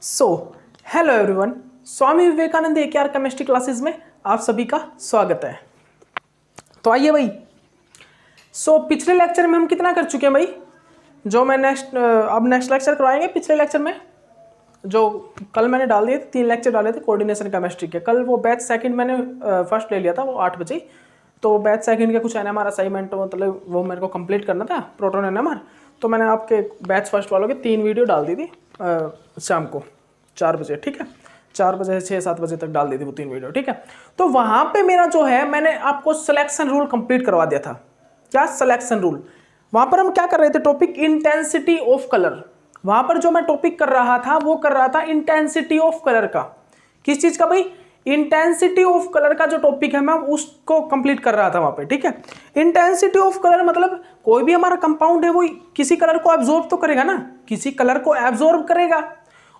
So hello everyone, Swami Vivekananda AKR chemistry classes में आप सभी का स्वागत है। तो आइए भाई, पिछले लेक्चर में हम कितना कर चुके हैं भाई, जो मैं अब नेक्स्ट लेक्चर करवाएंगे। पिछले लेक्चर में जो कल मैंने डाल दिए थे 3 लेक्चर डाले थे कोऑर्डिनेशन केमिस्ट्री के। कल वो बैच सेकंड मैंने फर्स्ट ले लिया था, वो 8 बजे। तो बैच सेकंड के कुछ NMR असाइनमेंट मतलब वो मेरे को कंप्लीट करना था, प्रोटॉन NMR। तो मैंने आपके बैच फर्स्ट वालों की 3 वीडियो डाल दी थी शाम को 4 बजे, ठीक है। 4 बजे से 6-7 बजे तक डाल दी थी वो 3 वीडियो, ठीक है। तो वहाँ पे मेरा जो है, मैंने आपको सिलेक्शन रूल कंप्लीट करवा दिया था। क्या सिलेक्शन रूल? वहाँ पर हम क्या कर रहे थे, टॉपिक इंटेंसिटी ऑफ कलर। वहाँ पर जो मैं टॉपिक कर रहा था वो कर रहा था इंटेंसिटी ऑफ कलर का। किस चीज़ का भाई? इंटेंसिटी ऑफ कलर का जो टॉपिक है मैं उसको कंप्लीट कर रहा था वहाँ पे, ठीक है। इंटेंसिटी ऑफ कलर मतलब कोई भी हमारा कंपाउंड है वो किसी कलर को एब्जॉर्ब तो करेगा ना, किसी कलर को एब्जॉर्ब करेगा।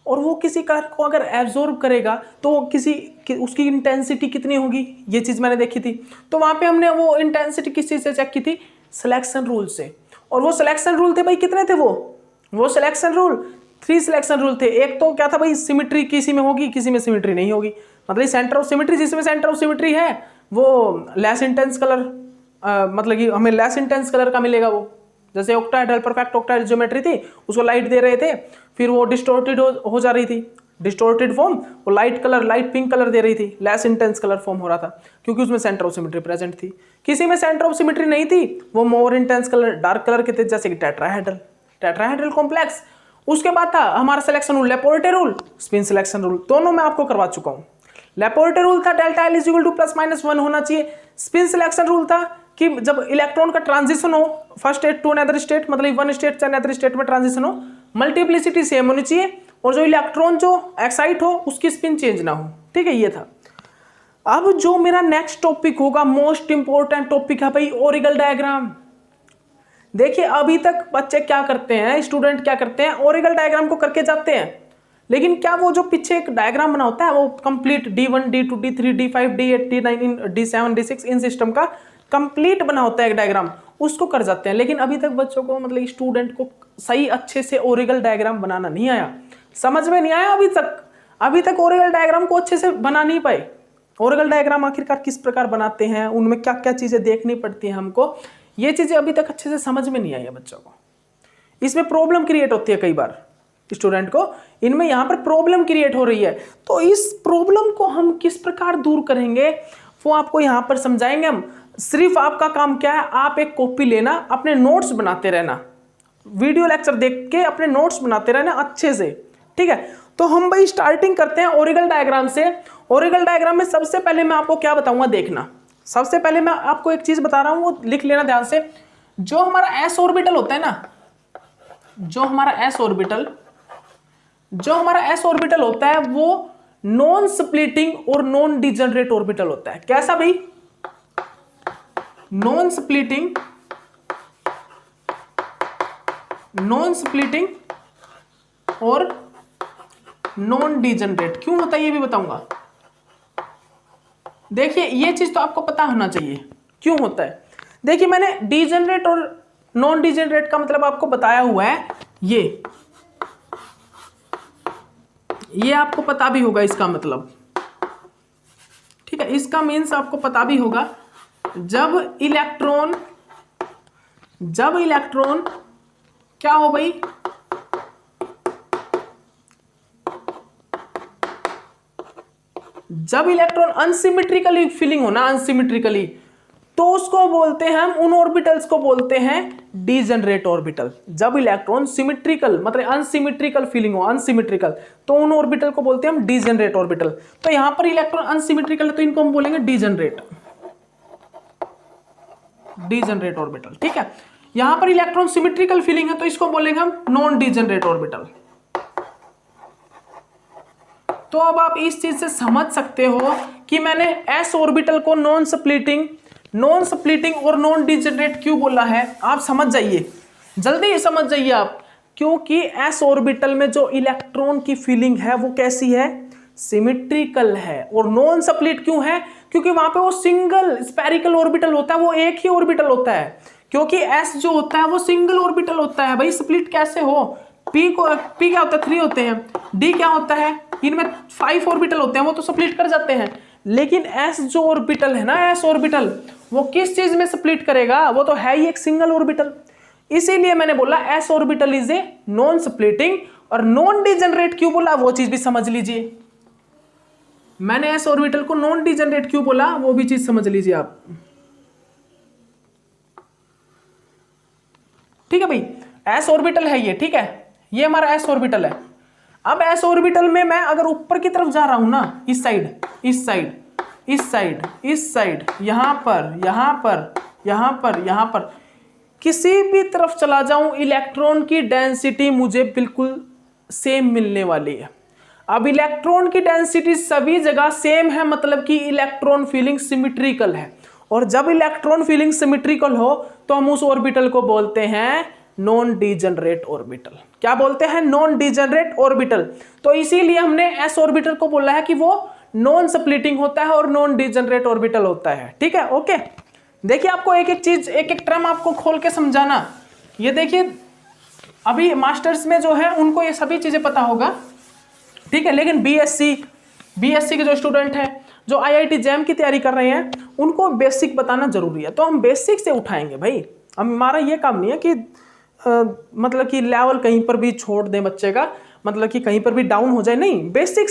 और वो किसी कलर को अगर एब्जॉर्ब करेगा तो उसकी इंटेंसिटी कितनी होगी, ये चीज़ मैंने देखी थी। तो वहाँ पे हमने वो इंटेंसिटी किस चीज़ से चेक की थी? सिलेक्शन रूल से। और वो सिलेक्शन रूल थे भाई, कितने थे वो सिलेक्शन रूल 3 सिलेक्शन रूल थे। एक तो क्या था भाई, सिमिट्री किसी में होगी, किसी में सिमिट्री नहीं होगी। मतलब सेंटर ऑफ सिमिट्री, जिसमें सेंटर ऑफ सिमिट्री है वो लेस इंटेंस कलर, मतलब कि हमें लेस इंटेंस कलर का मिलेगा वो। जैसे ऑक्टाहेड्रल परफेक्ट ऑक्टाहेड्रल ज्योमेट्री थी, उसको लाइट दे रहे थे, फिर वो डिस्टोर्टेड हो जा रही थी, डिस्टोर्टेड फॉर्म। वो लाइट पिंक कलर दे रही थी, लेस इंटेंस कलर फॉर्म हो रहा था, क्योंकि उसमें सेंटर ऑफ सिमिट्री प्रेजेंट थी। किसी में सेंटर ऑफ सिमिट्री नहीं थी, वो more intense colour dark colour के थे, जैसे कि टेट्राहेड्रल कॉम्प्लेक्स। उसके बाद था हमारा selection rule, Laporte rule, spin selection rule. दोनों मैं आपको करवा चुका हूँ। लेपोर्टे रूल था delta L is equal to +-1 होना चाहिए। स्पिन सिलेक्शन रूल था कि जब इलेक्ट्रॉन का ट्रांजिशन हो first state to another state, मतलब वन स्टेट से अनदर स्टेट में ट्रांजिशन हो, मल्टीप्लिसिटी सेम होनी चाहिए और जो इलेक्ट्रॉन जो एक्साइट हो उसकी स्पिन चेंज ना हो, ठीक है। ये था। अब जो मेरा नेक्स्ट टॉपिक होगा, मोस्ट इंपॉर्टेंट टॉपिक है भाई, ऑरिगल डायग्राम। देखिए अभी तक बच्चे क्या करते हैं, स्टूडेंट क्या करते हैं, ऑरिगल डायग्राम को करके जाते हैं, लेकिन क्या वो जो पीछे एक डायग्राम बना होता है वो complete D1 D2 D3 D5 D8 D9 D7 D6 इन सिस्टम का कंप्लीट बना होता है एक डायग्राम, उसको कर जाते हैं। लेकिन अभी तक बच्चों को, मतलब स्टूडेंट को सही अच्छे से ऑरिगल डायग्राम बनाना नहीं आया, समझ में नहीं आया अभी तक ऑरिगल डायग्राम को अच्छे से बना नहीं पाए। ऑरिगल डायग्राम आखिरकार किस प्रकार बनाते हैं, उनमें क्या क्या चीजें देखनी पड़ती हैं हमको, ये चीजें अभी तक अच्छे से समझ में नहीं आई है बच्चों को। इसमें प्रॉब्लम क्रिएट होती है कई बार स्टूडेंट को, इनमें यहाँ पर प्रॉब्लम क्रिएट हो रही है। तो इस प्रॉब्लम को हम किस प्रकार दूर करेंगे वो आपको यहाँ पर समझाएंगे हम। सिर्फ आपका काम क्या है, आप एक कॉपी लेना, अपने नोट्स बनाते रहना, वीडियो लेक्चर देख के अपने नोट्स बनाते रहना अच्छे से, ठीक है। तो हम भाई स्टार्टिंग करते हैं ऑरिगल डायग्राम से। ऑरिगल डायग्राम में सबसे पहले मैं आपको क्या बताऊंगा, देखना। सबसे पहले मैं आपको एक चीज बता रहा हूं, वो लिख लेना ध्यान से। जो हमारा s ऑर्बिटल होता है ना, जो हमारा s ऑर्बिटल होता है वो नॉन स्प्लिटिंग और नॉन डिजनरेट ऑर्बिटल होता है। कैसा भाई? नॉन स्प्लिटिंग और नॉन डिजनरेट क्यों होता है ये भी बताऊंगा। देखिए ये चीज तो आपको पता होना चाहिए क्यों होता है। देखिए मैंने डिजनरेट और नॉन डिजनरेट का मतलब आपको बताया हुआ है, ये आपको पता भी होगा इसका मतलब, ठीक है। इसका मीन्स आपको पता भी होगा, जब इलेक्ट्रॉन क्या हो भाई, जब इलेक्ट्रॉन अनसिमेट्रिकली फीलिंग हो ना, अनसिमेट्रिकली, तो उसको बोलते हैं हम, उन ऑर्बिटल्स को बोलते हैं डिजनरेट ऑर्बिटल। जब इलेक्ट्रॉन सिमेट्रिकल मतलब अनसिमेट्रिकल फीलिंग हो, अनसिमेट्रिकल, तो उन ऑर्बिटल को बोलते हैं हम डिजनरेट ऑर्बिटल। तो यहां पर इलेक्ट्रॉन अनसिमेट्रिकल है तो इनको हम बोलेंगे डिजनरेट ऑर्बिटल, ठीक है। यहां पर इलेक्ट्रॉन सिमेट्रिकल फीलिंग है तो इसको बोलेंगे हम नॉन डिजनरेट ऑर्बिटल। तो अब आप इस चीज से समझ सकते हो कि मैंने s ऑर्बिटल को नॉन स्प्लिटिंग और नॉन डिजनरेट क्यों बोला है। आप समझ जाइए, जल्दी समझ जाइए आप, क्योंकि s ऑर्बिटल में जो इलेक्ट्रॉन की फीलिंग है वो कैसी है, सिमेट्रिकल है। और नॉन स्प्लिट क्यों है, क्योंकि वहां पे वो सिंगल स्फेरिकल ऑर्बिटल होता है, वो एक ही ऑर्बिटल होता है। क्योंकि s जो होता है वो सिंगल ऑर्बिटल होता है भाई, स्प्लिट कैसे हो, पी क्या होता है 3 होते हैं, डी क्या होता है, इनमें 5 ऑर्बिटल होते हैं, वो तो स्प्लिट कर जाते हैं। लेकिन एस जो ऑर्बिटल है ना, एस ऑर्बिटल वो किस चीज में स्प्लिट करेगा, वो तो है ही एक सिंगल ऑर्बिटल। इसीलिए मैंने बोला S orbital is a non splitting, और नॉन डिजेनरेट क्यों बोला वो चीज भी समझ लीजिए। मैंने एस ऑर्बिटल को नॉन डिजेनरेट क्यों बोला वो भी चीज समझ लीजिए आप। ठीक है भाई, एस ऑर्बिटल है ये, ठीक है, ये हमारा एस ऑर्बिटल है। अब एस ऑर्बिटल में मैं अगर ऊपर की तरफ जा रहा हूं ना, इस साइड इस साइड इस साइड इस साइड, यहां पर यहां पर यहां पर यहां पर किसी भी तरफ चला जाऊं, इलेक्ट्रॉन की डेंसिटी मुझे बिल्कुल सेम मिलने वाली है। अब इलेक्ट्रॉन की डेंसिटी सभी जगह सेम है, मतलब कि इलेक्ट्रॉन फीलिंग सिमेट्रिकल है। और जब इलेक्ट्रॉन फीलिंग सिमेट्रिकल हो तो हम उस ऑर्बिटल को बोलते हैं नॉन डिजेनरेट ऑर्बिटल। क्या बोलते हैं? Non degenerate orbital. तो इसीलिए हमने एस ऑर्बिटल को बोला है कि वो नॉन स्प्लिटिंग होता है और नॉन डिजेनरेट ऑर्बिटल होता है। ठीक है, ओके। देखिए आपको एक एक चीज, एक एक टर्म आपको खोल के समझाना। ये देखिए अभी मास्टर्स में जो है उनको ये सभी चीजें पता होगा, ठीक है, लेकिन बीएससी के जो स्टूडेंट हैं, जो आईआईटी जैम की तैयारी कर रहे हैं, उनको बेसिक बताना जरूरी है। तो हम बेसिक से उठाएंगे भाई। हमारा ये काम नहीं है कि मतलब कि लेवल कहीं पर भी छोड़ दें बच्चे का, मतलब कि कहीं पर भी डाउन हो जाए, नहीं, बेसिक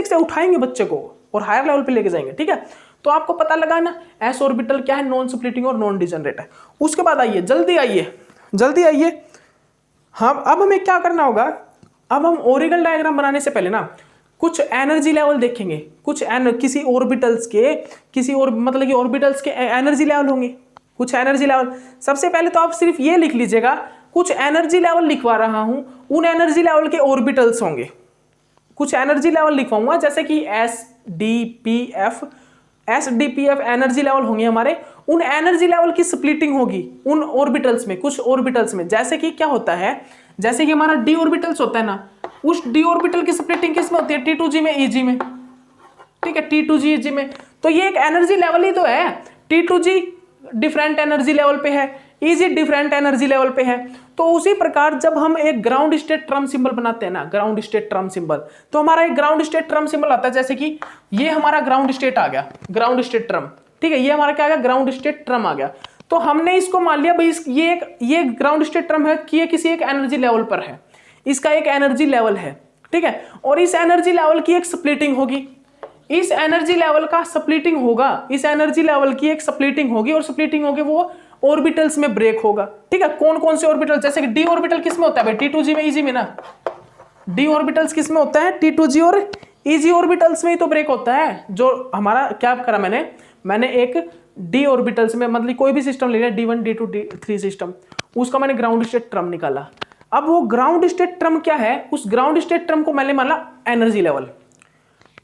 से उठाएंगे बच्चे को और हायर लेवल पे लेके जाएंगे। ठीक है, तो आपको पता लगा ना एस ऑर्बिटल क्या है, नॉन स्प्लिटिंग और नॉन डिजेनरेट है। उसके बाद आइए, जल्दी आइए। हम अब हमें क्या करना होगा, अब हम ओरिगल डायग्राम बनाने से पहले ना कुछ एनर्जी लेवल देखेंगे। किसी ऑर्बिटल्स के मतलब कि ऑर्बिटल्स के एनर्जी लेवल होंगे, कुछ एनर्जी लेवल। सबसे पहले तो आप सिर्फ ये लिख लीजिएगा, कुछ एनर्जी लेवल लिखवा रहा हूं, उन एनर्जी लेवल के ऑर्बिटल्स होंगे। कुछ एनर्जी लेवल लिखवाऊंगा जैसे कि एसडीपीएफ एनर्जी लेवल होंगे हमारे। उन एनर्जी लेवल की स्प्लिटिंग होगी उन ऑर्बिटल्स में, कुछ ऑर्बिटल्स में। जैसे कि क्या होता है, जैसे कि हमारा डी ऑर्बिटल्स होता है ना, उस डी ऑर्बिटल की स्प्लिटिंग किस में होती है? T2G में, EG में। ठीक है, T2G EG में। तो ये एक एनर्जी लेवल ही तो है। T2G डिफरेंट एनर्जी लेवल पे है, EG डिफरेंट एनर्जी लेवल पे है। तो उसी प्रकार जब हम एक ग्राउंड स्टेट ट्रम सिंबल बनाते हैं ना, ग्राउंड स्टेट ट्रम सिंबल, तो हमारा एक ग्राउंड स्टेट ट्रम सिंबल आता है। जैसे कि ये हमारा ग्राउंड स्टेट आ गया, ग्राउंड स्टेट ट्रम। ठीक है, ये हमारा क्या आ गया? ग्राउंड स्टेट ट्रम आ गया। तो हमने इसको मान लिया भाई ये ग्राउंड स्टेट ट्रम है कि ये किसी एक एनर्जी लेवल पर है, इसका एक एनर्जी लेवल है। ठीक है, और इस एनर्जी लेवल की एक स्प्लिटिंग होगी, इस एनर्जी लेवल का स्प्लिटिंग होगा, इस एनर्जी लेवल की एक स्प्लिटिंग होगी, और स्प्लिटिंग होगी वो ऑर्बिटल्स में ब्रेक होगा। ठीक है, कौन कौन से ऑर्बिटल? जैसे कि डी ऑर्बिटल किस में होता है भाई? T2G में, EG में ना। डी ऑर्बिटल्स किस में होता है? T2G और EG ऑर्बिटल्स में ही तो ब्रेक होता है। जो हमारा क्या करा मैंने एक डी ऑर्बिटल्स में, मतलब कोई भी सिस्टम ले लिया, D1 D2 D3 सिस्टम, उसका मैंने ग्राउंड स्टेट ट्रम निकाला। अब वो ग्राउंड स्टेट ट्रम क्या है? उस ग्राउंड स्टेट ट्रम को मैंने माना एनर्जी लेवल,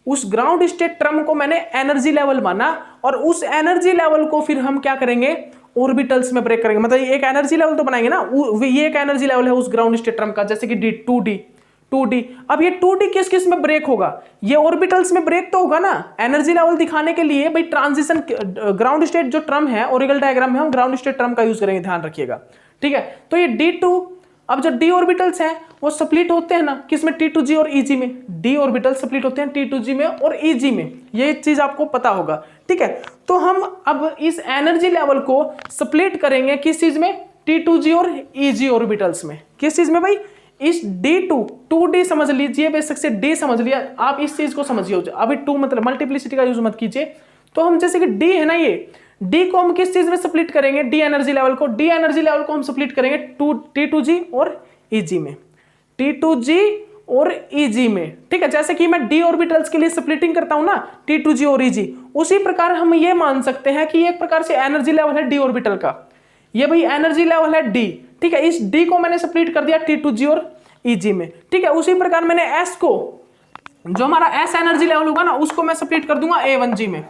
उस ग्राउंड स्टेट ट्रम को मैंने एनर्जी लेवल माना, और उस एनर्जी लेवल को फिर हम क्या करेंगे? ऑर्बिटल्स में ब्रेक करेंगे। मतलब एक एनर्जी लेवल तो बनाएंगे ना, ये एक एनर्जी लेवल है उस ग्राउंड स्टेट ट्रम का, जैसे कि 2D। अब ये 2D किस किस में ब्रेक होगा? ये ऑर्बिटल्स में ब्रेक तो होगा ना। एनर्जी लेवल दिखाने के लिए भाई ट्रांजिशन ग्राउंड स्टेट जो ट्रम है ओरिगल डायग्राम में, हम ग्राउंड स्टेट ट्रम का यूज करेंगे, ध्यान रखिएगा। ठीक है, तो ये D2, अब जो डी ऑर्बिटल्स हैं वो स्प्लिट होते हैं ना, किसमें? T2G और EG में। डी ऑर्बिटल स्प्लिट होते हैं T2G में और EG में, ये चीज आपको पता होगा। ठीक है, तो हम अब इस एनर्जी लेवल को स्प्लिट करेंगे किस चीज में? T2G और EG ऑर्बिटल्स में। किस चीज में भाई? इस D2D समझ लीजिए, बेशक से D समझ लिया, आप इस चीज को समझिए। अभी 2 मतलब मल्टीप्लिसिटी का यूज मत कीजिए। तो हम जैसे कि D है ना, ये D को हम किस चीज में स्प्लिट करेंगे? D एनर्जी लेवल को हम स्प्लिट करेंगे T2G और EG में, T2G और EG में। ठीक है, जैसे कि मैं D ऑर्बिटल्स के लिए स्प्लिटिंग करता हूं ना, T2G और EG, उसी प्रकार हम ये मान सकते हैं कि एक प्रकार से एनर्जी लेवल है D ऑर्बिटल का, ये भाई एनर्जी लेवल है D। ठीक है, इस D को मैंने स्प्लिट कर दिया T2G और EG में। ठीक है, उसी प्रकार मैंने S को, जो हमारा S एनर्जी लेवल होगा ना, उसको मैं स्प्लिट कर दूंगा A1G में।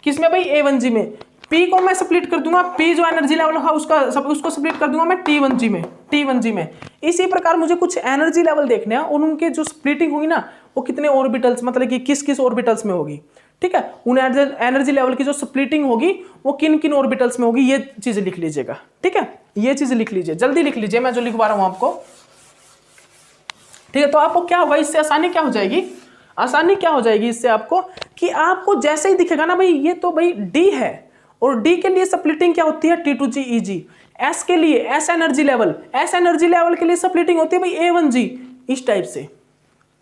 किसमें भाई? A1G में। P को मैं स्प्लिट कर दूंगा, P जो एनर्जी लेवल होगा उसको स्प्लिट कर दूंगा मैं T1G में। इसी प्रकार मुझे कुछ एनर्जी लेवल देखने हैं, और उनके जो स्प्लिटिंग होगी ना, वो कितने ऑर्बिटल्स, मतलब कि किस किस ऑर्बिटल्स में होगी। ठीक है, उन एनर्जी लेवल की जो स्प्लिटिंग होगी वो किन किन ऑर्बिटल्स में होगी, ये चीज लिख लीजिएगा। ठीक है, ये चीज लिख लीजिए, जल्दी लिख लीजिए, मैं जो लिखवा रहा हूं आपको। ठीक है। तो आपको क्या होगा इससे, आसानी क्या हो जाएगी, आसानी क्या हो जाएगी इससे आपको, कि आपको जैसे ही दिखेगा ना भाई ये तो भाई डी है, और डी के लिए स्प्लिटिंग क्या होती है T2G, एस के लिए S energy level, S energy level के लिए स्प्लिटिंग होती है भाई A1G। इस टाइप से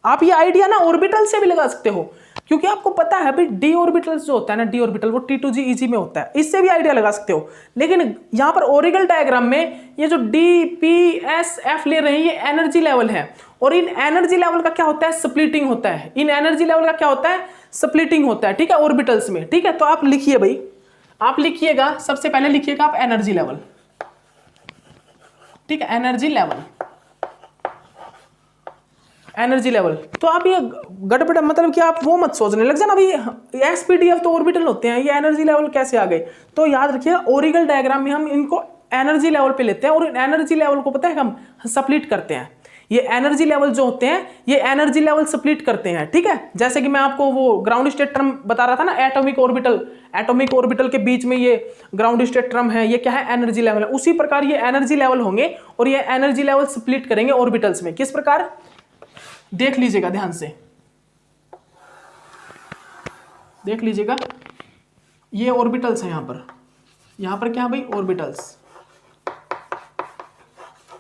आप ये आइडिया ना ऑर्बिटल से भी लगा सकते हो, क्योंकि आपको पता है भाई डी ऑर्बिटल जो होता है ना, डी ऑर्बिटल वो T2G में होता है, इससे भी आइडिया लगा सकते हो। लेकिन यहां पर ओरिगल डायग्राम में ये जो डी पी एस एफ ले रहे हैं ये एनर्जी लेवल है, और इन एनर्जी लेवल का क्या होता है, स्प्लिटिंग होता है। इन एनर्जी लेवल का क्या होता है, स्प्लिटिंग होता है, ठीक है, ऑर्बिटल्स में। ठीक है, तो आप लिखिए भाई, आप लिखिएगा, सबसे पहले लिखिएगा आप एनर्जी लेवल, ठीक है, एनर्जी लेवल, एनर्जी लेवल। तो आप ये गड़बड़ मतलब कि आप वो मत सोचने लग जाना भाई एसपीडीएफ तो ऑर्बिटल होते हैं, ये एनर्जी लेवल कैसे आ गए। तो याद रखिएगा ओरिगल डायग्राम में हम इनको एनर्जी लेवल पे लेते हैं, और एनर्जी लेवल को पता है हम स्प्लिट करते हैं। ये एनर्जी लेवल जो होते हैं ये एनर्जी लेवल स्प्लिट करते हैं, ठीक है। जैसे कि मैं आपको वो ग्राउंड स्टेट टर्म बता रहा था ना, एटॉमिक ऑर्बिटल, एटॉमिक ऑर्बिटल के बीच में ये ग्राउंड स्टेट टर्म है, ये क्या है, एनर्जी लेवल है। उसी प्रकार ये एनर्जी लेवल होंगे, और ये एनर्जी लेवल स्प्लिट करेंगे ऑर्बिटल्स में। किस प्रकार, देख लीजिएगा ध्यान से, देख लीजिएगा, ये ऑर्बिटल्स है यहां पर क्या है भाई, ऑर्बिटल्स,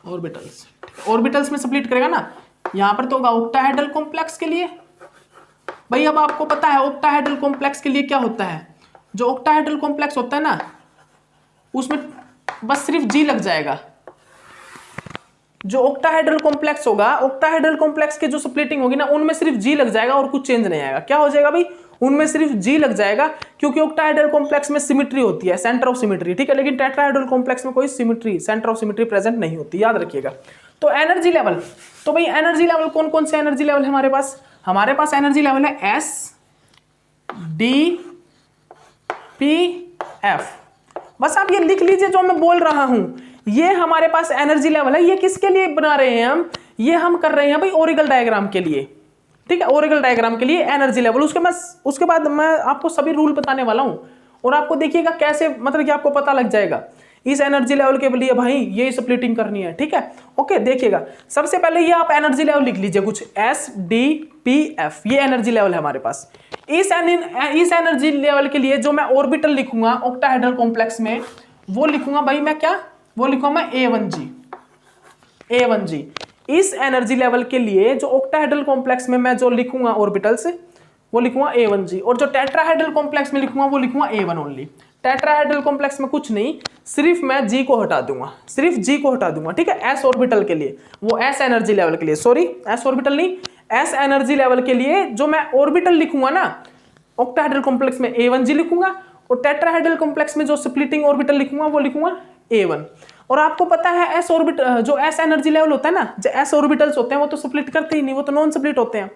ऑर्बिटल्स, ऑर्बिटल्स में स्प्लिट करेगा ना। यहां पर तो होगा ऑक्टाहेड्रल कॉम्प्लेक्स के लिए भाई, अब आपको पता है ऑक्टाहेड्रल कॉम्प्लेक्स के लिए क्या होता है, जो ऑक्टाहेड्रल कॉम्प्लेक्स होता है ना उसमें बस सिर्फ जी लग जाएगा। जो ऑक्टाहेड्रल कॉम्प्लेक्स होगा, ऑक्टाहेड्रल कॉम्प्लेक्स के जो स्प्लिटिंग होगी ना उनमें सिर्फ जी लग जाएगा और कुछ चेंज नहीं आएगा। क्या हो जाएगा भाई, उनमें सिर्फ जी लग जाएगा, क्योंकि ऑक्टाहेड्रल कॉम्प्लेक्स में सिमेट्री होती है, सेंटर ऑफ सिमेट्री, ठीक है। लेकिन टेट्राहेड्रल कॉम्प्लेक्स में कोई symmetry, centre of symmetry present नहीं होती, याद रखिएगा। तो एनर्जी लेवल, तो भाई एनर्जी लेवल कौन कौन से एनर्जी लेवल है हमारे पास, हमारे पास एनर्जी लेवल है एस डी पी एफ। बस आप ये लिख लीजिए जो मैं बोल रहा हूं, ये हमारे पास एनर्जी लेवल है। ये किसके लिए बना रहे हैं हम, ये हम कर रहे हैं भाई ओरिगल डायग्राम के लिए, ठीक है, ओरिगल डायग्राम के लिए एनर्जी लेवल। उसके बाद मैं आपको सभी रूल बताने वाला हूं, और आपको देखिएगा कैसे, मतलब कि आपको पता लग जाएगा इस एनर्जी लेवल के लिए भाई ये स्प्लिटिंग करनी है, ठीक है। ओके, देखिएगा, सबसे पहले ये आप एनर्जी लेवल लिख लीजिए कुछ, एस डी पी एफ, ये एनर्जी लेवल है हमारे पास। इस एनर्जी लेवल के लिए जो मैं ऑर्बिटल लिखूंगा ऑक्टाहेड्रल कॉम्प्लेक्स में, वो लिखूंगा भाई मैं क्या, वो लिखूंगा मैं A1G, A1G। इस एनर्जी लेवल के लिए जो ऑक्टाहेड्रल कॉम्प्लेक्स में मैं जो लिखूंगा ऑर्बिटल्स, वो लिखूंगा A1G, और जो टेट्राहेड्रल कॉम्प्लेक्स में लिखूंगा वो लिखूंगा A1 ओनली। टेट्राहेड्रल कॉम्प्लेक्स में कुछ नहीं, सिर्फ मैं G को हटा दूंगा, सिर्फ G को हटा दूंगा, ठीक है। S ऑर्बिटल के लिए, वो S एनर्जी लेवल के लिए, सॉरी S ऑर्बिटल नहीं, S एनर्जी लेवल के लिए जो मैं ऑर्बिटल लिखूंगा ना ऑक्टाहेड्रल कॉम्प्लेक्स में A1G लिखूंगा, और टेट्राहेड्रल कॉम्प्लेक्स में जो स्प्लिटिंग ऑर्बिटल लिखूंगा वो लिखूंगा A1। और आपको पता है एस ऑर्बिटल, जो एस एनर्जी लेवल होता है ना, जो एस ऑर्बिटल्स होते हैं वो तो स्प्लिट करते ही नहीं, वो तो नॉन स्प्लिट होते हैं,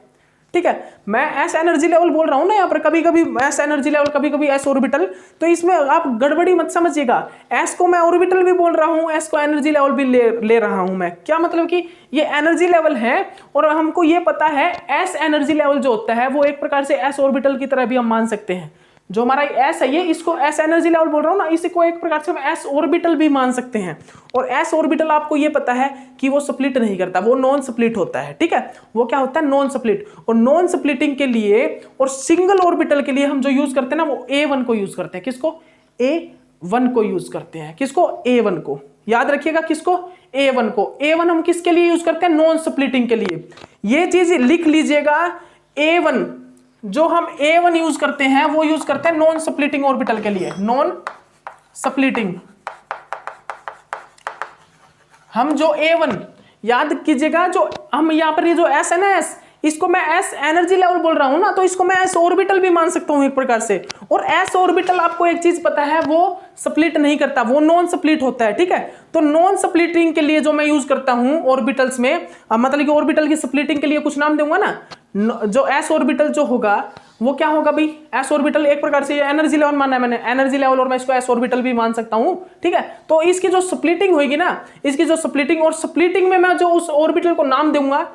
ठीक है। मैं एस एनर्जी लेवल बोल रहा हूं ना यहाँ पर, कभी कभी एस एनर्जी लेवल, कभी कभी एस ऑर्बिटल, तो इसमें आप गड़बड़ी मत समझिएगा। एस को मैं ऑर्बिटल भी बोल रहा हूँ, एस को एनर्जी लेवल भी ले रहा हूं मैं, क्या मतलब कि ये एनर्जी लेवल है, और हमको ये पता है एस एनर्जी लेवल जो होता है वो एक प्रकार से एस ऑर्बिटल की तरह भी हम मान सकते हैं। जो हमारा एस है, ये इसको एस एनर्जी लेवल बोल रहा हूं ना, इसी को एक प्रकार से हम एस ऑर्बिटल भी मान सकते हैं। और एस ऑर्बिटल आपको ये पता है कि वो स्प्लिट नहीं करता, वो नॉन स्प्लिट होता है, ठीक है। वो क्या होता है, नॉन स्प्लिट। और नॉन स्प्लिटिंग के लिए और सिंगल ऑर्बिटल के लिए हम जो यूज करते हैं ना, वो A1 को यूज करते हैं। किसको, A1 को यूज करते हैं। किसको, A1 को, याद रखिएगा, किसको, A1 को। A1 हम किसके लिए यूज करते हैं, नॉन स्प्लिटिंग के लिए। ये चीज लिख लीजिएगा, A1 जो हम A1 यूज करते हैं वो यूज करते हैं नॉन स्प्लिटिंग ऑर्बिटल के लिए, नॉन स्प्लिटिंग। हम जो A1 याद कीजिएगा, जो हम यहां पर ये जो S है ना, S, इसको मैं S एनर्जी लेवल बोल रहा हूं ना, तो इसको मैं S ऑर्बिटल भी मान सकता हूं एक प्रकार से। और S ऑर्बिटल आपको एक चीज पता है, वो स्प्लिट नहीं करता, वो नॉन स्प्लिट होता है, ठीक है। तो नॉन स्प्लिटिंग के लिए जो मैं यूज करता हूं ऑर्बिटल्स में, मतलब कि ऑर्बिटल की स्प्लिटिंग के लिए कुछ नाम दूंगा ना, जो S ऑर्बिटल जो होगा वो क्या होगा भाई, S ऑर्बिटल एक प्रकार से एनर्जी लेवल माना है मैंने, एनर्जी लेवल, और मैं इसको S ऑर्बिटल भी मान सकता हूं, ठीक है। तो इसकी जो स्प्लिटिंग होगी ना, इसकी जो स्प्लिटिंग, और स्प्लिटिंग में मैं जो उस ऑर्बिटल को नाम दूंगा,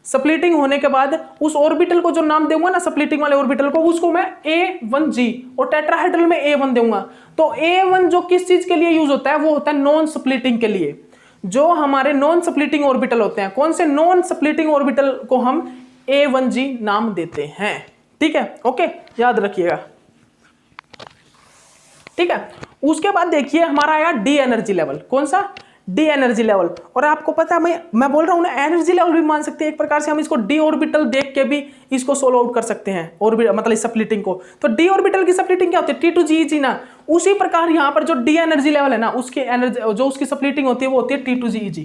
स्प्लिटिंग होने के बाद उस ऑर्बिटल को जो नाम दूंगा ना, स्प्लिटिंग वाले ऑर्बिटल को, उसको मैं A1G, और टेट्राहेड्रल में A1 दूंगा। तो A1 जो किस चीज के लिए यूज होता है, वो होता है नॉन स्प्लिटिंग के लिए। जो हमारे नॉन स्प्लिटिंग ऑर्बिटल होते हैं, कौन से नॉन स्प्लिटिंग ऑर्बिटल को हम A1G नाम देते हैं। ठीक है, ओके, याद रखिएगा। ठीक है, उसके बाद देखिए हमारा आया डी एनर्जी लेवल। कौन सा? D energy level. और आपको पता है मैं बोल रहा हूं ना, एनर्जी लेवल भी मान सकते हैं एक प्रकार से, हम इसको डी ऑर्बिटल देख के भी इसको सोल्व आउट कर सकते हैं, ऑर्बिटल मतलब इस स्प्लिटिंग को। तो डी ऑर्बिटल की स्प्लिटिंग क्या होती है? T2GeG ना। उसी प्रकार यहां पर जो डी एनर्जी लेवल है ना, उसकी एनर्जी जो उसकी स्प्लिटिंग होती है वो होती है T2GeG।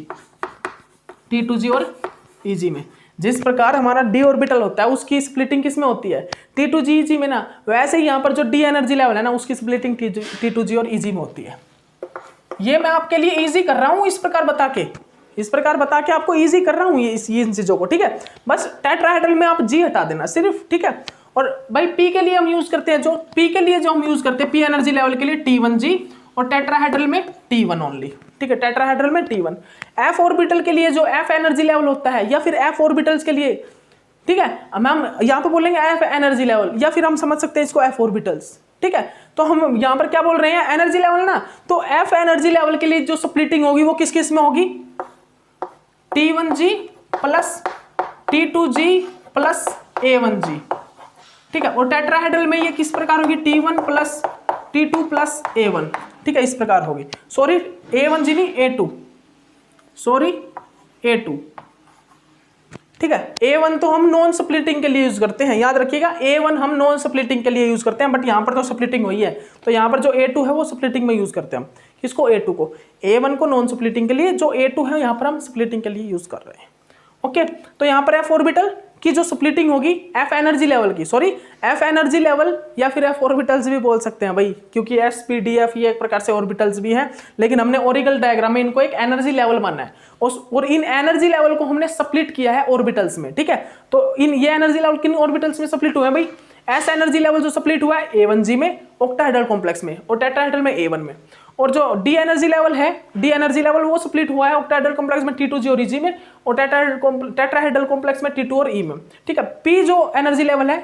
T2G और EG में जिस प्रकार हमारा डी ऑर्बिटल होता है उसकी स्प्लिटिंग किस में होती है? T2GeG में ना। वैसे ही यहां पर जो डी एनर्जी लेवल है ना, उसकी स्प्लिटिंग T2G और EG में होती है। ये मैं आपके लिए इजी कर रहा हूं इस प्रकार बता के आपको इजी कर रहा हूं ये इन चीजों को। ठीक है, बस टेट्राहेड्रल में आप जी हटा देना सिर्फ। ठीक है, और भाई पी के लिए हम यूज करते हैं, पी एनर्जी लेवल के लिए T1G और टेट्राहेड्रल में T1 ओनली। ठीक है, टेट्राहेड्रल में T1। एफ ऑर्बिटल के लिए जो एफ एनर्जी लेवल होता है, या फिर एफ ऑर्बिटल्स के लिए, ठीक है, हम यहां पे बोलेंगे एफ एनर्जी लेवल, या फिर हम समझ सकते हैं इसको एफ ऑर्बिटल्स। ठीक है, तो हम यहां पर क्या बोल रहे हैं? एनर्जी लेवल ना। तो एफ एनर्जी लेवल के लिए जो स्प्लिटिंग होगी वो किस किस में होगी? T1G plus T2G plus A1G। ठीक है, और टेट्राहेड्रल में ये किस प्रकार होगी? T1 plus T2 plus A1। ठीक है, इस प्रकार होगी। सॉरी, A1G नहीं, A2, सॉरी A2। ठीक है, A1 तो हम नॉन स्प्लिटिंग के लिए यूज करते हैं, याद रखिएगा। A1 हम नॉन स्प्लिटिंग के लिए यूज करते हैं, बट यहां पर तो स्प्लिटिंग हुई है, तो यहां पर जो A2 है वो स्प्लिटिंग में यूज करते हैं हम। किसको? A2 को। A1 को नॉन स्प्लिटिंग के लिए, जो A2 है यहां पर हम स्प्लिटिंग के लिए यूज कर रहे हैं। ओके, तो यहां पर एफ ऑर्बिटल की जो स्प्लिटिंग होगी एफ एनर्जी लेवल की, सॉरी एफ एनर्जी लेवल या फिर एफ ऑर्बिटल्स भी बोल सकते हैं भाई, क्योंकि SPDF ये एक प्रकार से ऑर्बिटल्स भी हैं, लेकिन हमने ओरिकल डायग्राम में इनको एक एनर्जी लेवल माना है, और इन एनर्जी लेवल को हमने स्प्लिट किया है ऑर्बिटल्स में। ठीक है, तो इन ये एनर्जी लेवल किन ऑर्बिटल्स में स्प्लिट हुए हैं भाई? एस एनर्जी लेवल जो स्प्लिट हुआ है A1G में, ऑक्टाहेड्रल कॉम्प्लेक्स में, और टेट्राहेड्रल में A1 में। और जो डी एनर्जी लेवल है, डी एनर्जी लेवल वो स्प्लिट हुआ है ऑक्टाहेड्रल कॉम्प्लेक्स में T2G और EG में, और टेट्राहेड्रल कॉम्प्लेक्स में T2 और E में। ठीक है, पी जो एनर्जी लेवल है,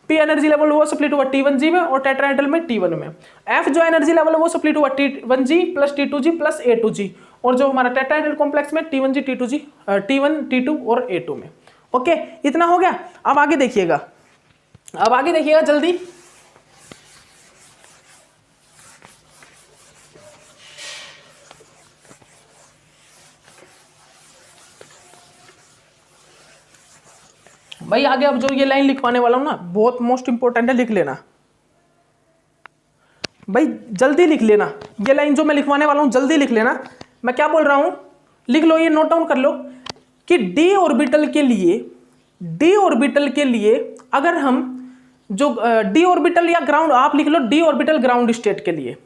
पी एनर्जी लेवल वो स्प्लिट हुआ T1G में और टेट्राहेड्रल में T1 में। एफ जो एनर्जी लेवल है वो स्प्लिट हुआ T1G plus T2G plus A2G, और जो हमारा टेट्राहेड्रल कॉम्प्लेक्स में T1G T2G T1 T2 और A2 में। ओके, इतना हो गया। अब आगे देखिएगा, जल्दी। भाई आगे अब जो ये लाइन लिखवाने वाला हूं ना, बहुत मोस्ट इंपोर्टेंट है, लिख लेना भाई, जल्दी लिख लेना। ये लाइन जो मैं लिखवाने वाला हूं जल्दी लिख लेना। मैं क्या बोल रहा हूं, लिख लो, ये नोट डाउन कर लो कि डी ऑर्बिटल के लिए अगर हम जो डी ऑर्बिटल या ग्राउंड, आप लिख लो डी ऑर्बिटल ग्राउंड स्टेट के लिए,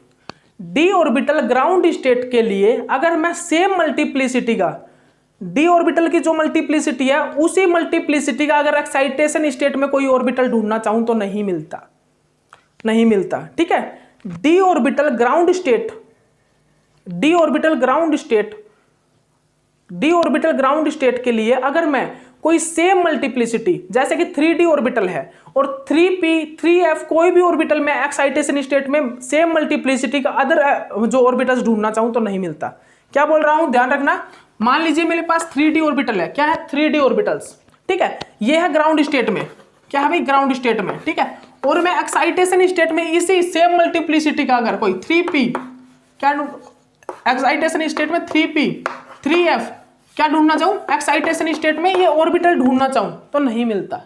डी ऑर्बिटल ग्राउंड स्टेट के लिए अगर मैं सेम मल्टीप्लिसिटी का, डी ऑर्बिटल की जो मल्टीप्लिसिटी है उसी मल्टीप्लिसिटी का अगर एक्साइटेशन स्टेट में कोई ऑर्बिटल ढूंढना चाहूं तो नहीं मिलता। ठीक है, डी ऑर्बिटल ग्राउंड स्टेट के लिए अगर मैं कोई सेम मल्टीप्लिसिटी, जैसे कि 3D ऑर्बिटल है और 3p 3f कोई भी ऑर्बिटल में एक्साइटेशन स्टेट में सेम मल्टीप्लिसिटी का अदर जो ऑर्बिटल्स ढूंढना चाहूं तो नहीं मिलता। क्या बोल रहा हूं, ध्यान रखना। मान लीजिए मेरे पास 3D ऑर्बिटल है, क्या है? 3D orbitals. ठीक है, ये है ग्राउंड स्टेट में, क्या है भाई? ग्राउंड स्टेट में। ठीक है, और मैं एक्साइटेशन स्टेट में इसी सेम मल्टीप्लिसिटी का अगर कोई 3p, क्या एक्साइटेशन स्टेट में 3p 3f क्या ढूंढना चाहूं, एक्साइटेशन स्टेट में ये ऑर्बिटल ढूंढना चाहूं तो नहीं मिलता।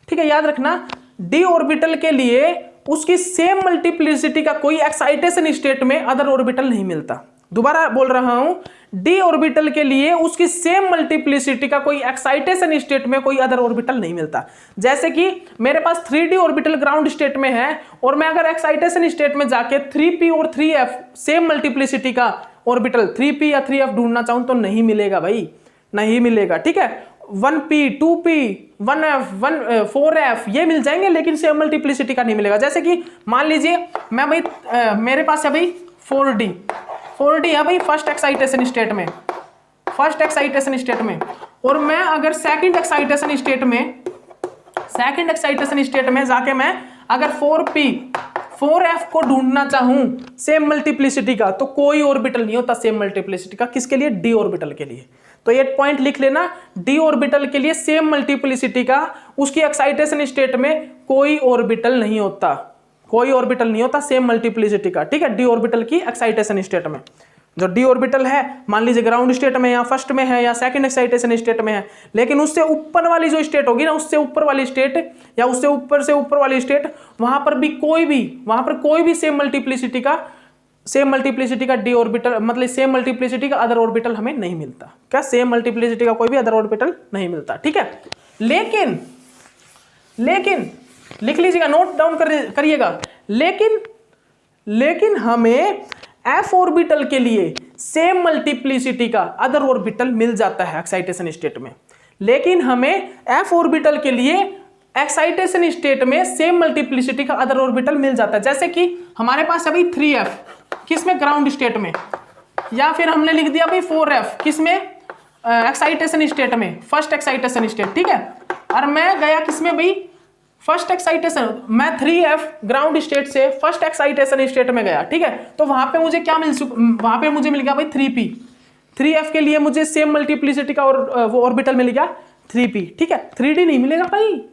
ठीक है, याद रखना, डी ऑर्बिटल के लिए उसकी सेम मल्टीप्लिसिटी का कोई एक्साइटेशन स्टेट में अदर ऑर्बिटल नहीं मिलता। दोबारा बोल रहा हूं, डी ऑर्बिटल के लिए उसकी सेम मल्टीप्लिसिटी का कोई एक्साइटेशन स्टेट में कोई अदर ऑर्बिटल नहीं मिलता। जैसे कि मेरे पास 3D ऑर्बिटल ग्राउंड स्टेट में है और मैं अगर एक्साइटेशन स्टेट में जाके 3p और 3f सेम मल्टीप्लिसिटी का ऑर्बिटल 3p या 3f ढूंढना चाहूं तो नहीं मिलेगा भाई, नहीं मिलेगा। ठीक है, 1p 2p 1f 4f ये मिल जाएंगे, लेकिन सेम मल्टीप्लिसिटी का नहीं मिलेगा। जैसे कि मान लीजिए मैं भाई मेरे पास है भाई 4d है भाई फर्स्ट एक्साइटेशन स्टेट में, और मैं अगर सेकंड एक्साइटेशन स्टेट में जाके मैं अगर 4f को ढूंढना चाहूं सेम मल्टीप्लिसिटी का, तो कोई ऑर्बिटल नहीं होता सेम मल्टीप्लिसिटी का। किसके लिए? डी ऑर्बिटल के लिए। तो ये पॉइंट लिख लेना, डी ऑर्बिटल के लिए सेम मल्टीप्लिसिटी का उसकी एक्साइटेशन स्टेट में कोई ऑर्बिटल नहीं होता, कोई ऑर्बिटल नहीं होता सेम मल्टीप्लिसिटी का। ठीक है, डी ऑर्बिटल की एक्साइटेशन स्टेट में जो डी ऑर्बिटल है, मान लीजिए ग्राउंड स्टेट में या फर्स्ट में है या सेकंड एक्साइटेशन स्टेट में है, लेकिन उससे ऊपर वाली जो स्टेट होगी ना, उससे ऊपर वाली स्टेट या उससे ऊपर से ऊपर वाली स्टेट, वहां पर कोई भी सेम मल्टीप्लिसिटी का डी ऑर्बिटल, मतलब सेम मल्टीप्लिसिटी का अदर ऑर्बिटल हमें नहीं मिलता। क्या? सेम मल्टीप्लिसिटी का कोई भी अदर ऑर्बिटल नहीं मिलता। ठीक है, लेकिन लिख लीजिएगा, नोट डाउन करिएगा, लेकिन हमें f ऑर्बिटल के लिए सेम मल्टीप्लिसिटी का अदर ऑर्बिटल मिल जाता है एक्साइटेशन स्टेट में। लेकिन हमें f ऑर्बिटल के लिए एक्साइटेशन स्टेट में सेम मल्टीप्लिसिटी का अदर ऑर्बिटल मिल जाता है। जैसे कि हमारे पास अभी 3f किसमें? ग्राउंड स्टेट में, या फिर हमने लिख दिया भाई 4f किसमें? एक्साइटेशन स्टेट में, फर्स्ट एक्साइटेशन स्टेट। ठीक है, और मैं गया किसमें भाई? फर्स्ट एक्साइटेशन, मैं 3f ग्राउंड स्टेट से फर्स्ट एक्साइटेशन स्टेट में गया। ठीक है, तो वहां पे मुझे क्या वहां पे मुझे मिल गया भाई 3p। 3f के लिए मुझे सेम मल्टीप्लिसिटी का और वो ऑर्बिटल मिल गया 3p। ठीक है, 3d नहीं मिलेगा भाई।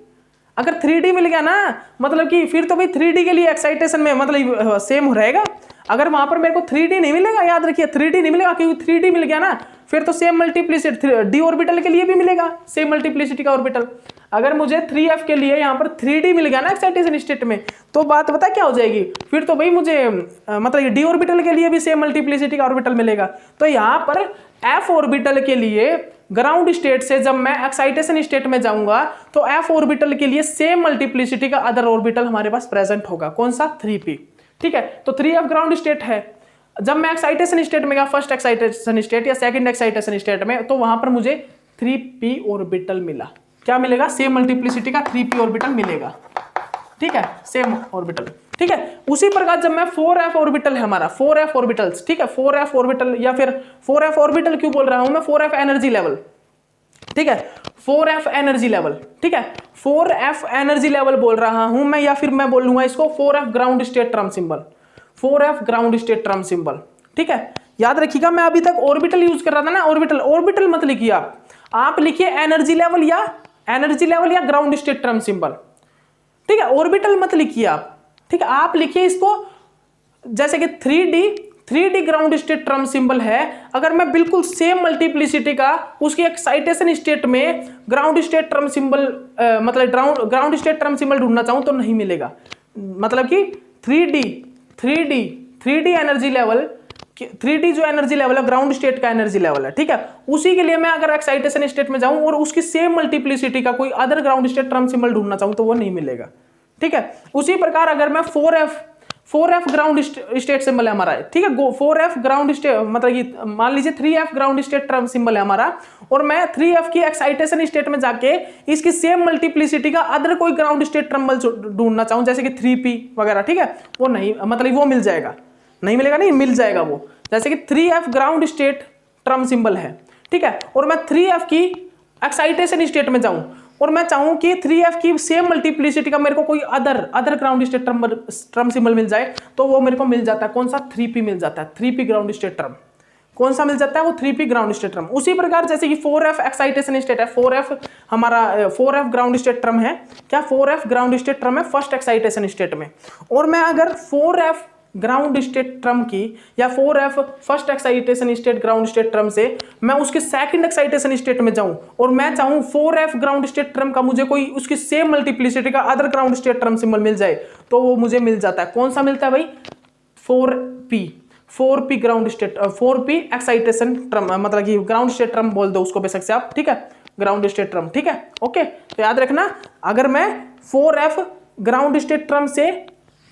अगर 3d मिल गया ना, मतलब कि फिर तो भाई 3d के लिए एक्साइटेशन में मतलब सेम रहेगा। अगर वहां पर मेरे को 3d नहीं मिलेगा, याद रखिए 3d नहीं मिलेगा, क्योंकि 3d मिल गया ना, फिर तो सेम मल्टीप्लिसिटी डी ऑर्बिटल के लिए भी मिलेगा सेम मल्टीप्लिसिटी का ऑर्बिटल। अगर मुझे 3f के लिए यहाँ पर 3d मिल गया ना एक्साइटेशन स्टेट में, तो बात पता क्या हो जाएगी? फिर तो भाई मुझे मतलब डी ऑर्बिटल के लिए भी सेम मल्टीप्लिसिटी का ऑर्बिटल मिलेगा। तो यहाँ पर f ऑर्बिटल के लिए ग्राउंड स्टेट से जब मैं एक्साइटेशन स्टेट में जाऊंगा, तो f ऑर्बिटल के लिए सेम मल्टीप्लिसिटी का अदर ऑर्बिटल हमारे पास प्रेजेंट होगा। कौन सा? 3p। ठीक है, तो 3f ग्राउंड स्टेट है। जब मैं एक्साइटेशन स्टेट में गया, फर्स्ट एक्साइटेशन स्टेट या सेकंड एक्साइटेशन स्टेट में, तो वहां पर मुझे 3p ऑर्बिटल मिला। क्या मिलेगा? सेम मल्टीप्लिसिटी का 3p ऑर्बिटल मिलेगा। ठीक है, सेम ऑर्बिटल। ठीक है, उसी प्रकार जब मैं 4f ऑर्बिटल है हमारा, 4f ऑर्बिटल्स, ठीक है, 4f ऑर्बिटल या फिर 4f ऑर्बिटल क्यों बोल रहा हूं मैं? 4f energy level. ठीक है, 4f एनर्जी लेवल। ठीक है, 4f एनर्जी लेवल बोल रहा हूं मैं, या फिर मैं बोल लूंगा इसको 4f ground state term symbol, 4f ground state term symbol. ठीक है, याद रखिएगा, मैं अभी तक ऑर्बिटल यूज कर रहा था ना, ऑर्बिटल मत लिखिए आप लिखिए एनर्जी लेवल या ग्राउंड स्टेट टर्म सिंबल। ठीक है, ऑर्बिटल मत लिखिए आप। ठीक है, आप लिखिए इसको जैसे कि 3d ground state term symbol है। अगर मैं बिल्कुल सेम मल्टीप्लिसिटी का उसकी एक्साइटेशन स्टेट में ग्राउंड स्टेट टर्म सिंबल मतलब ग्राउंड स्टेट टर्म सिंबल ढूंढना चाहूं तो नहीं मिलेगा। मतलब कि 3d एनर्जी लेवल, 3d जो एनर्जी लेवल है ग्राउंड स्टेट का एनर्जी लेवल है। ठीक है, उसी के लिए मैं अगर एक्साइटेशन स्टेट में जाऊं और उसकी सेम मल्टीप्लिसिटी का कोई other ground state term symbol ढूंढना चाहूं तो वो नहीं मिलेगा। ठीक है, उसी प्रकार अगर मैं 4f ग्राउंड स्टेट सिंबल है हमारा। ठीक है, 4f ग्राउंड स्टेट मतलब कि मान लीजिए 3f ground state term symbol है हमारा, और मैं 3f की एक्साइटेशन स्टेट में जाके इसकी सेम मल्टीप्लिसिटी का अदर कोई ग्राउंड स्टेट टर्म ढूंढना चाहूं जैसे कि 3p वगैरह। ठीक है, वो नहीं, मतलब वो मिल जाएगा, नहीं मिलेगा नहीं, मिल जाएगा वो। जैसे कि 3f ground state term symbol है। ठीक है, और मैं 3f की एक्साइटेशन स्टेट में जाऊं और मैं चाहूं कि 3f की सेम मल्टीप्लिसिटी का मेरे को कोई other ground state term symbol मिल जाए, तो वो मेरे को मिल जाता है। कौन सा? 3p मिल जाता है, 3p ग्राउंड स्टेट टर्म। कौन सा मिल जाता है? वो 3p ग्राउंड स्टेट टर्म। उसी प्रकार जैसे कि 4f एक्साइटेशन स्टेट है, 4f हमारा 4f ग्राउंड स्टेट टर्म है। क्या? 4f ग्राउंड स्टेट टर्म है फर्स्ट एक्साइटेशन स्टेट में, और मैं अगर 4f ग्राउंड स्टेट टर्म की या 4f first excitation state ground state term से मैं उसके सेकंड एक्साइटेशन स्टेट में जाऊं और मैं चाहूं 4f ग्राउंड स्टेट टर्म का मुझे कोई उसकी सेम मल्टीप्लिसिटी का other ground state term symbol मिल जाए, तो वो मुझे मिल जाता है। कौन सा मिलता है भाई? 4p ground state, 4p excitation term, मतलब कि ग्राउंड स्टेट टर्म बोल दो उसको बेशक से आप। ठीक है, ग्राउंड स्टेट टर्म। ठीक है, ओके, तो याद रखना, अगर मैं 4f ग्राउंड स्टेट टर्म से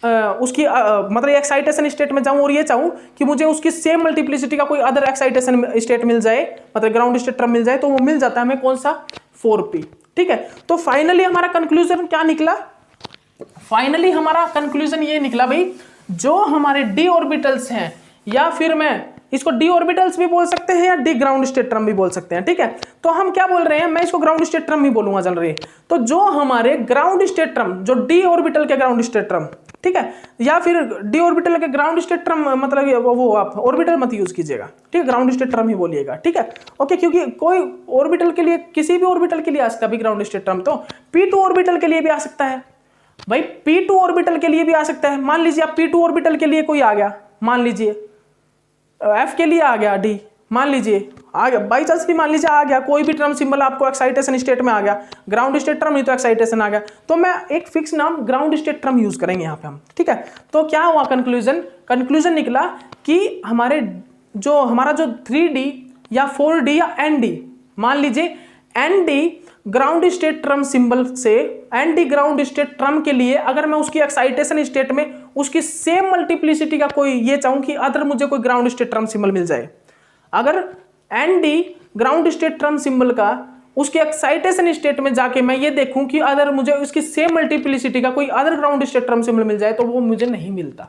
उसकी मतलब एक्साइटेशन स्टेट में जाऊं और ये चाहूं कि मुझे उसकी सेम मल्टीप्लिसिटी का कोई अदर एक्साइटेशन स्टेट मिल जाए, मतलब ग्राउंड स्टेट टर्म मिल जाए, तो वो मिल जाता है हमें। कौन सा? 4p। ठीक है, तो फाइनली हमारा कंक्लूजन क्या निकला? फाइनली हमारा कंक्लूजन ये निकला भाई, जो हमारे डी ऑर्बिटल्स हैं, या फिर मैं इसको डी ऑर्बिटल्स भी बोल सकते हैं या डी ग्राउंड स्टेट ट्रम भी बोल सकते हैं, ठीक है। तो हम क्या बोल रहे हैं, मैं इसको ग्राउंड स्टेट ट्रम ही बोलूंगा चल रही है। तो जो हमारे ग्राउंड स्टेट ट्रम, जो डी ऑर्बिटल के ग्राउंड स्टेट ट्रम, ठीक है, या फिर डी ऑर्बिटल के ग्राउंड स्टेट ट्रम, मतलब वो आप ऑर्बिटल मत यूज कीजिएगा, ठीक है, ग्राउंड स्टेट ट्रम ही बोलिएगा, ठीक है, ओके। क्योंकि कोई ऑर्बिटल के लिए, किसी भी ऑर्बिटल के लिए आ सकता है ग्राउंड स्टेट ट्रम, तो p2 ऑर्बिटल के लिए भी आ सकता है भाई, p2 ऑर्बिटल के लिए भी आ सकता है। मान लीजिए आप p2 ऑर्बिटल के लिए कोई आ गया, मान लीजिए f के लिए आ गया d, मान लीजिए आ गया, बाई चांस भी मान लीजिए आ गया, कोई भी ट्रम सिंबल आपको एक्साइटेशन स्टेट में आ गया, ग्राउंड स्टेट ट्रम नहीं तो एक्साइटेशन आ गया, तो मैं एक फिक्स नाम ग्राउंड स्टेट ट्रम यूज करेंगे यहाँ पे हम, ठीक है। तो क्या हुआ कंक्लूजन निकला कि हमारा जो 3D या 4D या ND, मान लीजिए ND ground state term symbol से, ND ग्राउंड स्टेट ट्रम के लिए अगर मैं उसकी एक्साइटेशन स्टेट में उसकी सेम मल्टीप्लिसिटी का कोई ये चाहूं कि अदर मुझे कोई ग्राउंड स्टेट ट्रम सिंबल मिल जाए, अगर ND ground state term symbol का उसके एक्साइटेशन स्टेट में जाके मैं ये देखूं कि अदर मुझे उसकी सेम मल्टीप्लिसिटी का कोई other ground state term symbol मिल जाए, तो वो मुझे नहीं मिलता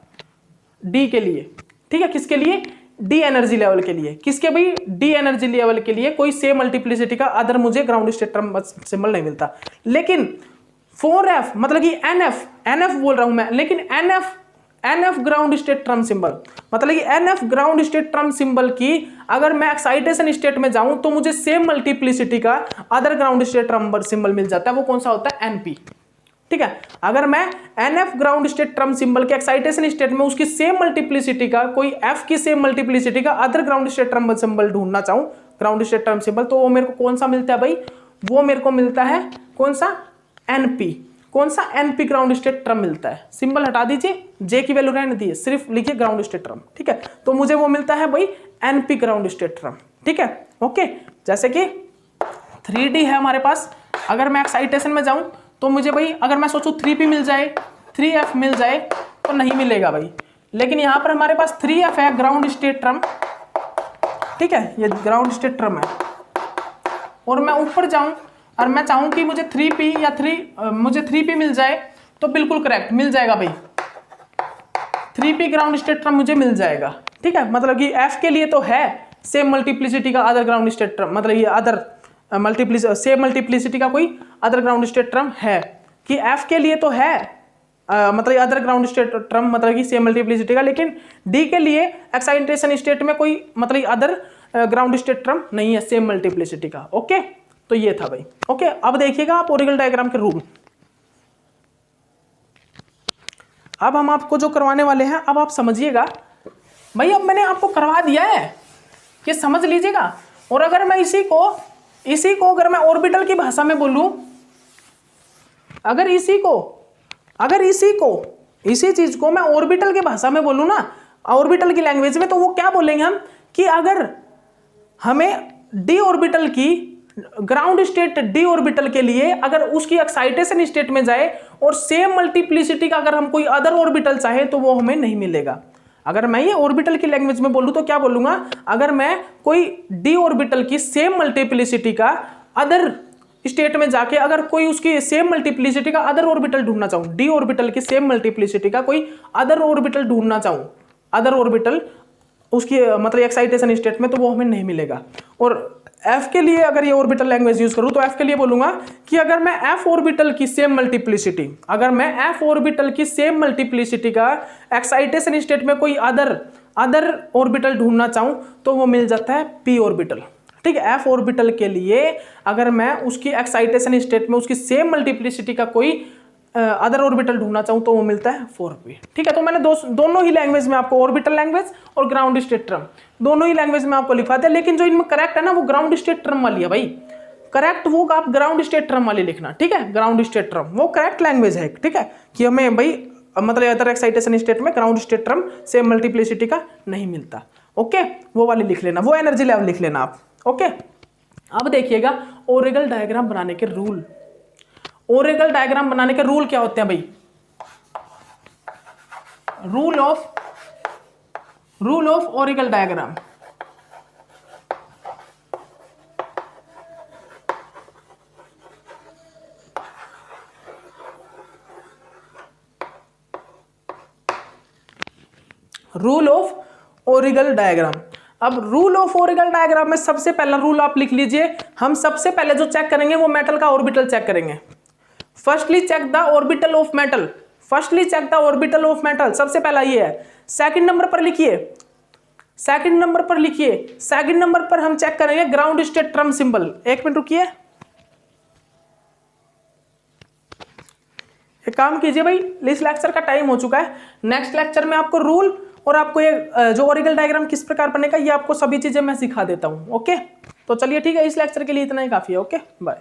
डी के लिए, ठीक है। किसके लिए, डी एनर्जी लेवल के लिए, किसके भाई, डी एनर्जी लेवल के लिए कोई सेम मल्टीप्लिसिटी का अदर मुझे ग्राउंड स्टेट ट्रम सिंबल नहीं मिलता। लेकिन 4F मतलब कि NF बोल रहा हूं मैं, लेकिन NF ground state term symbol, मतलब कि NF ground state term symbol की अगर मैं एक्साइटेशन स्टेट में जाऊं तो मुझे सेम मल्टीप्लिसिटी का other ground state term symbol मिल जाता है। वो कौन सा होता है, NP, ठीक है। अगर मैं NF ground state term symbol के एक्साइटेशन स्टेट में उसकी सेम मल्टीप्लिसिटी का, कोई F की सेम मल्टीप्लिसिटी का other ground state term symbol ढूंढना चाहूं, ग्राउंड स्टेट ट्रम सिंबल, तो वो मेरे को कौन सा मिलता है भाई, वो मेरे को मिलता है कौन सा, NP, कौन सा, NP ग्राउंड स्टेट ट्रम मिलता है। सिंबल हटा दीजिए, J की वैल्यू रहने दीजिए, सिर्फ लिखिए ग्राउंड स्टेट ट्रम, ठीक है। तो मुझे वो मिलता है भाई NP ग्राउंड स्टेट ट्रम, ठीक है, ओके। जैसे कि 3D है हमारे पास, अगर मैं एक्साइटेशन में जाऊं तो मुझे भाई, अगर मैं सोचूं 3P मिल जाए, 3F मिल जाए, तो नहीं मिलेगा भाई। लेकिन यहां पर हमारे पास 3F है ग्राउंड स्टेट ट्रम, ठीक है, ये ग्राउंड स्टेट ट्रम है, और मैं ऊपर जाऊं और मैं चाहूं कि मुझे 3P या मुझे 3P मिल जाए, तो बिल्कुल करेक्ट मिल जाएगा भाई, 3P ग्राउंड स्टेट ट्रम मुझे मिल जाएगा, ठीक है। मतलब कि F के लिए तो है सेम मल्टीप्लिसिटी का अदर ग्राउंड स्टेट ट्रम, मतलब ये अदर सेम मल्टीप्लिसिटी का कोई अदर ग्राउंड स्टेट ट्रम है, कि F के लिए तो है मतलब अदर ग्राउंड स्टेट ट्रम, मतलब कि सेम मल्टीप्लिसिटी का, लेकिन D के लिए एक्साइटेशन स्टेट में कोई मतलब अदर ग्राउंड स्टेट ट्रम नहीं है सेम मल्टीप्लिसिटी का, ओके। तो ये था भाई, ओके। अब देखिएगा आप ओरिगल डायग्राम के रूल, अब हम आपको जो करवाने वाले हैं, अब आप समझिएगा भाई, अब मैंने आपको करवा दिया है कि समझ लीजिएगा। और अगर मैं इसी को अगर मैं ऑर्बिटल की भाषा में बोलूं, अगर इसी चीज को मैं ऑर्बिटल की भाषा में बोलूं ना, ऑर्बिटल की लैंग्वेज में, तो वो क्या बोलेंगे हम, कि अगर हमें डी ऑर्बिटल की ग्राउंड स्टेट डी ऑर्बिटल के लिए अगर उसकी एक्साइटेशन स्टेट में जाए और सेम मल्टीप्लिसिटी का अगर हम कोई अदर ऑर्बिटल चाहे, तो वो हमें नहीं मिलेगा। अगर मैं ये ऑर्बिटल की लैंग्वेज में बोलूं तो क्या बोलूंगा, अगर मैं कोई डी ऑर्बिटल की सेम मल्टीप्लिसिटी का अदर स्टेट में जाके अगर कोई उसकी सेम मल्टीप्लिसिटी का अदर ऑर्बिटल ढूंढना चाहूं, डी ऑर्बिटल की सेम मल्टीप्लिसिटी का कोई अदर ऑर्बिटल ढूंढना चाहूं, अदर ऑर्बिटल उसकी मतलब एक्साइटेशन स्टेट में, तो वो हमें नहीं मिलेगा। और F के लिए अगर ये ऑर्बिटल लैंग्वेज यूज करूं तो F के लिए बोलूंगा कि अगर मैं F ऑर्बिटल की सेम मल्टीप्लिसिटी, अगर मैं F ऑर्बिटल की सेम मल्टीप्लिसिटी का एक्साइटेशन स्टेट में कोई अदर ऑर्बिटल ढूंढना चाहूं, तो वो मिल जाता है P ऑर्बिटल, ठीक है। F ऑर्बिटल के लिए अगर मैं उसकी एक्साइटेशन स्टेट में उसकी सेम मल्टीप्लिसिटी का कोई अदर ऑर्बिटल ढूंढना चाहूं, तो वो मिलता है 4P, ठीक है। तो मैंने दोनों ही लैंग्वेज में आपको, ऑर्बिटल लैंग्वेज और ग्राउंड स्टेट ट्रम, दोनों ही लैंग्वेज में आपको लिखवा दिया। लेकिन जो इनमें करेक्ट है ना, वो ग्राउंड स्टेट ट्रम वाली है भाई, करेक्ट वो आप ग्राउंड स्टेट ट्रम वाली लिखना, ठीक है। ग्राउंड स्टेट ट्रम वो करेक्ट लैंग्वेज है, ठीक है, कि हमें भाई मतलब अदर एक्साइटेशन स्टेट में ground state term same multiplicity का नहीं मिलता, ओके। वो वाली लिख लेना, वो एनर्जी लेवल लिख लेना आप, ओके। अब देखिएगा ओरेगल डायग्राम बनाने के रूल। ओरेगल डायग्राम बनाने के रूल क्या होते हैं भाई, rule of Orgel diagram. Rule of Orgel diagram, अब रूल ऑफ ऑर्बिटल डायग्राम में सबसे पहला रूल आप लिख लीजिए। हम सबसे पहले जो चेक करेंगे वो मेटल का ऑर्बिटल चेक करेंगे। Firstly check the orbital of metal, firstly check the orbital of metal, सबसे पहला ये है। सेकंड नंबर पर लिखिए, सेकंड नंबर पर लिखिए, सेकंड नंबर पर हम चेक करेंगे ग्राउंड स्टेट ट्रम सिंबल। एक मिनट रुकिए, एक काम कीजिए भाई, इस लेक्चर का टाइम हो चुका है। नेक्स्ट लेक्चर में आपको रूल और आपको ये जो ऑरिगल डायग्राम किस प्रकार बनेगा ये आपको सभी चीजें मैं सिखा देता हूं। ओके, तो चलिए ठीक है, इस लेक्चर के लिए इतना ही काफी है। Okay, bye.